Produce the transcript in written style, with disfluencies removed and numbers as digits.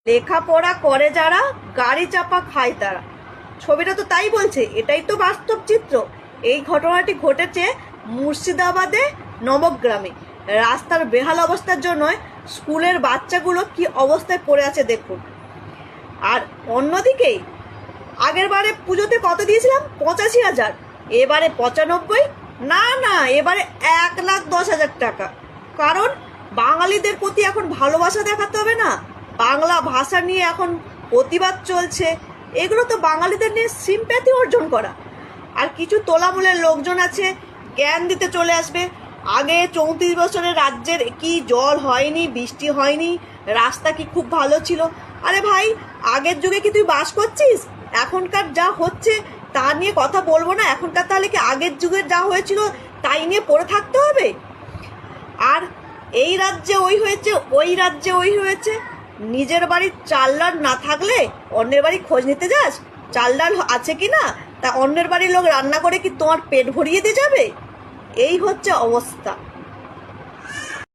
লেখাপড়া করে যারা, গাড়ি চাপা খায় তারা। ছবিটা তো তাই বলছে, এটাই তো বাস্তব চিত্র। এই ঘটনাটি ঘটেছে মুর্শিদাবাদে নবগ্রামে। রাস্তার বেহাল অবস্থার জন্য স্কুলের বাচ্চাগুলো কি অবস্থায় পড়ে আছে দেখুন। আর অন্যদিকে আগের বারে পুজোতে কত দিয়েছিলাম? 85,000। এবারে 95? না না, এবারে 1,10,000 টাকা। কারণ বাঙালিদের প্রতি এখন ভালোবাসা দেখাতে হবে না, বাংলা ভাষা নিয়ে এখন প্রতিবাদ চলছে। এগুলো তো বাঙালিদের নিয়ে সিম্প্যাথি অর্জন করা। আর কিছু তোলামূলের লোকজন আছে, জ্ঞান দিতে চলে আসবে। আগে 34 বছরের রাজ্যের কি জল হয়নি, বৃষ্টি হয়নি, রাস্তা কি খুব ভালো ছিল? আরে ভাই, আগের যুগে কি তুই বাস করছিস? এখনকার যা হচ্ছে তা নিয়ে কথা বলবো না? এখনকার তাহলে কি আগের যুগের যা হয়েছিল তাই নিয়ে পড়ে থাকতে হবে? আর এই রাজ্যে ওই হয়েছে, ওই রাজ্যে ওই হয়েছে। নিজের বাড়ির চাল ডাল না থাকলে অন্যের বাড়ি খোঁজ নিতে যাস? চাল ডাল আছে কি না তা অন্যের বাড়ির লোক রান্না করে কি তোমার পেট ভরিয়ে দিয়ে যাবে? এই হচ্ছে অবস্থা।